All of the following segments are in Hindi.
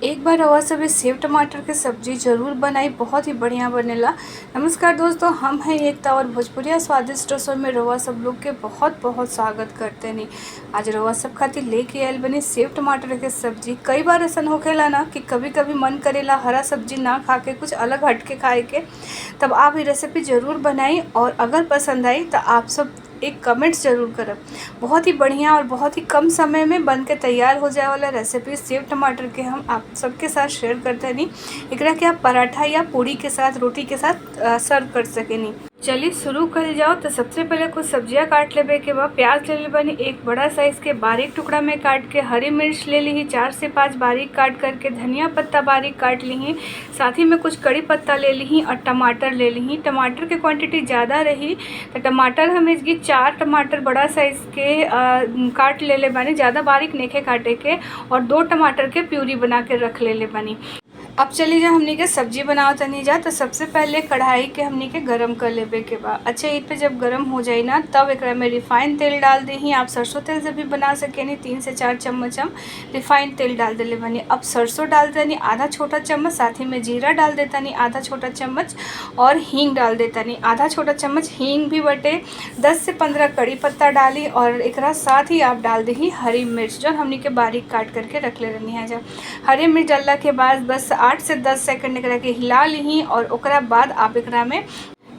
एक बार रवा सब सेव टमाटर के सब्जी जरूर बनाई, बहुत ही बढ़िया बनेला। नमस्कार दोस्तों, हम हैं एकता और भोजपुरिया स्वादिष्ट रसोई में रवा सब लोग के बहुत बहुत स्वागत करते नहीं। आज रवा सब खातिर लेके आयल बनी सेव टमाटर के सब्जी। कई बार ऐसा होखेला ना कि कभी कभी मन करेला हरा सब्जी ना खा के कुछ अलग हट के खाए के, तब आप ये रेसिपी ज़रूर बनाई और अगर पसंद आई तो आप सब एक कमेंट्स ज़रूर करब। बहुत ही बढ़िया और बहुत ही कम समय में बन के तैयार हो जाए वाला रेसिपी सेव टमाटर के हम आप सबके साथ शेयर करते नहीं। एकरा के आप पराठा या पूड़ी के साथ, रोटी के साथ सर्व कर सकेनी। चलिए शुरू कर जाओ। तो सबसे पहले कुछ सब्जियां काट लेबे के बाद प्याज ले बनी एक बड़ा साइज के बारीक टुकड़ा में काट के, हरी मिर्च ले ली 4 से 5 बारीक काट करके, धनिया पत्ता बारीक काट ली, साथ ही में कुछ कड़ी पत्ता ले ली और टमाटर ले ली। टमाटर की क्वांटिटी ज़्यादा रही तो टमाटर हम इसकी 4 टमाटर बड़ा साइज के काट ले बानी, ज़्यादा बारीक नेखे काटे के, और 2 टमाटर के प्यूरी बना के रख ले बानी। अब चलिए जा हमनी के सब्जी बनाओ तनी जा। तो सबसे पहले कढ़ाई के हमनी के गरम कर लेबे के बाद अच्छा ईद पे जब गरम हो जाए ना, तब एक में रिफाइंड तेल डाल दी। आप सरसों तेल से भी बना सके नहीं। 3 से 4 चम्मच हम रिफाइंड तेल डाल दिले बनी। अब सरसों डाल देनी आधा छोटा चम्मच, साथ ही में जीरा डाल देता नहीं आधा छोटा चम्मच, और हींग डाल देता नहीं आधा छोटा चम्मच हींग भी बटे। 10 से 15 कड़ी पत्ता डाली और एक साथ ही आप डाल दी हरी मिर्च जो हमनी के बारीक काट करके रख ले रही है। जब हरी मिर्च डालने के बाद बस 8 से 10 सेकंड एकरा के हिला ली और ओकरा बाद आप एकरा में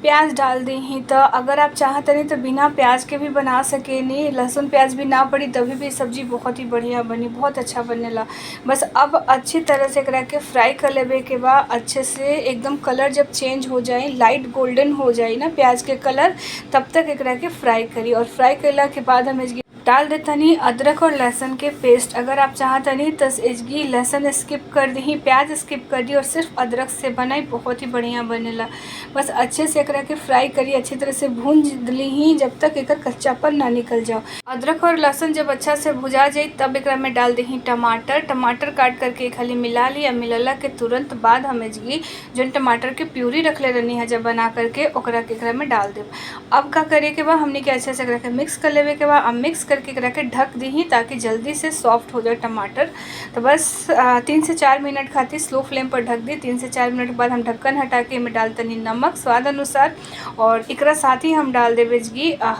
प्याज डाल दी। तो अगर आप चाहते नहीं तो बिना प्याज के भी बना सके नहीं, लहसुन प्याज भी ना पड़ी तभी भी सब्जी बहुत ही बढ़िया बनी, बहुत अच्छा बनेला। बस अब अच्छी तरह से एकरा के फ्राई कर लेबे के बाद अच्छे से एकदम कलर जब चेंज हो जाए, लाइट गोल्डन हो जाए ना प्याज के कलर, तब तक एकरा के फ्राई करी। और फ्राई करला के बाद हम इसकी डाल देता नहीं अदरक और लहसुन के पेस्ट। अगर आप चाहते नहीं तो इसकी लहसुन स्किप कर दी, प्याज स्किप कर दी और सिर्फ अदरक से बनाई, बहुत ही बढ़िया बनेला। बस अच्छे से एकरा के फ्राई करी, अच्छी तरह से भून ली जब तक एक कच्चापन ना निकल जाओ। अदरक और लहसुन जब अच्छा से भुजा जाए तब एकरा में डाल दी टमाटर काट करके खाली मिला ली। मिलला के तुरंत बाद हम इसकी जो टमाटर के प्यूरी रख ले रही है जब बना करके, ओकरा के एकरा में डाल देब। अब का करे के बाद हमने के अच्छे से एकरा के मिक्स कर लेवे के बाद अब मिक्स करके एकरा के ढक दी ताकि जल्दी से सॉफ्ट हो जाए टमाटर। तो बस 3 से 4 मिनट खातिर स्लो फ्लेम पर ढक दी। 3 से 4 मिनट के बाद हम ढक्कन हटा के में डाल तनी नमक स्वाद अनुसार, और एकरा साथ ही हम डाल देवे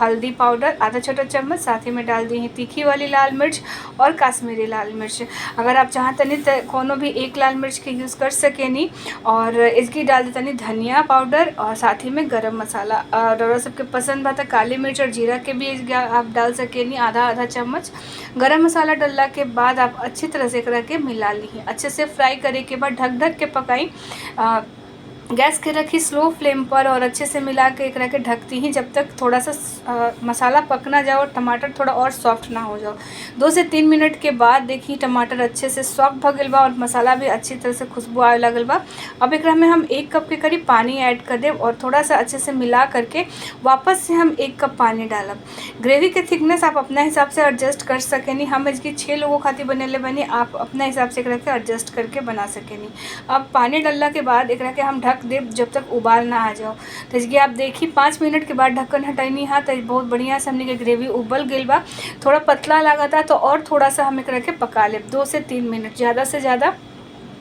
हल्दी पाउडर आधा छोटा चम्मच, साथ ही में डाल दी तीखी वाली लाल मिर्च और काश्मीरी लाल मिर्च। अगर आप चाहते नहीं तो कोनो भी एक लाल मिर्च के यूज़ कर सके नहीं। और इसकी डाल देता नहीं धनिया पाउडर और साथ ही में गरम मसाला। और सबके पसंद बात है काली मिर्च और जीरा के भी आप डाल सके नहीं आधा चम्मच। गरम मसाला डालने के बाद आप अच्छी तरह से एकरा के मिला ली, अच्छे से फ्राई करे के बाद ढक के पकाई। गैस के रखी स्लो फ्लेम पर और अच्छे से मिला के एकरा के ढकती ही जब तक थोड़ा सा मसाला पक ना जाओ और टमाटर थोड़ा और सॉफ्ट ना हो जाओ। 2 से 3 मिनट के बाद देखिए टमाटर अच्छे से सॉफ्ट हो गल बा और मसाला भी अच्छी तरह से खुशबू आए लगल बा। अब एकरा में हम 1 कप के करीब पानी ऐड कर देव और थोड़ा सा अच्छे से मिला करके वापस से हम 1 कप पानी डालब। ग्रेवी के थिकनेस आप अपना हिसाब से एडजस्ट कर सकेनी। हम इसकी 6 लोगों खातिर बनेले बनी, आप अपना हिसाब से एकरा के एडजस्ट करके बना सकेनी। अब पानी डालने के बाद एकरा के हम ढक देव जब तक उबाल ना आ जाओ। तो इसकी आप देखिए 5 मिनट के बाद ढक्कन हटाई हाँ तो बहुत बढ़िया से हमने के ग्रेवी उबल गई बा। थोड़ा पतला लगा था तो और थोड़ा सा हम एकरा के पका ले 2 से 3 मिनट ज़्यादा से ज़्यादा।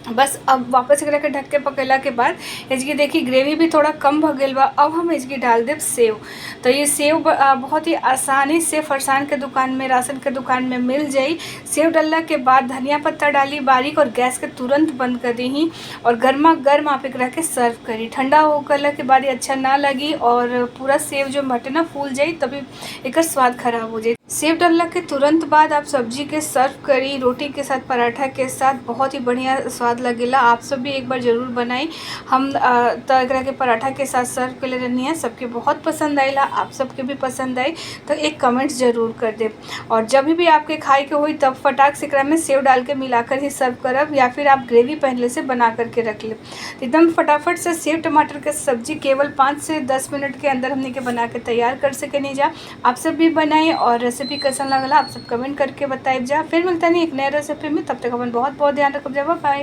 बस अब वापस एकरा के ढक के पकेला के बाद इसकी देखिए ग्रेवी भी थोड़ा कम भ गई बा। अब हम इसकी डाल देव सेव। तो ये सेव बहुत ही आसानी से फरसान के दुकान में, राशन के दुकान में मिल जाई। सेव डालने के बाद धनिया पत्ता डाली बारीक और गैस के तुरंत बंद कर दी और गर्मा गर्म आप एकरा के सर्व करी। ठंडा हो करला के बाद ये अच्छा ना लगी और पूरा सेव जो बटे ना फूल जाई तभी एक स्वाद खराब हो जाए। सेव डालने के तुरंत बाद आप सब्जी के सर्व करी रोटी के साथ, पराठा के साथ, बहुत ही बढ़िया स्वाद लगेला। आप सब भी एक बार ज़रूर बनाई। हम तो एकरा के पराठा के साथ सर्व कर ले रही हैं, सबके बहुत पसंद आएला। आप सबके भी पसंद आई तो एक कमेंट ज़रूर कर दे। और जब भी आपके खाए के हुई तब फटाक से एकरा में सेव डाल के मिलाकर ही सर्व करब, या फिर आप ग्रेवी पहले से बना करके रख ले। एकदम फटाफट से सेव टमाटर के सब्जी केवल 5 से 10 मिनट के अंदर हमने के बना के तैयार कर सके नहीं जा। आप सब भी बनाए और रेसिपी कैसा लगला आप सब कमेंट करके बताइए जा। फिर मिलता नहीं एक नए रेसिपी में, तब तक अपन बहुत बहुत ध्यान रखब जा। बाय।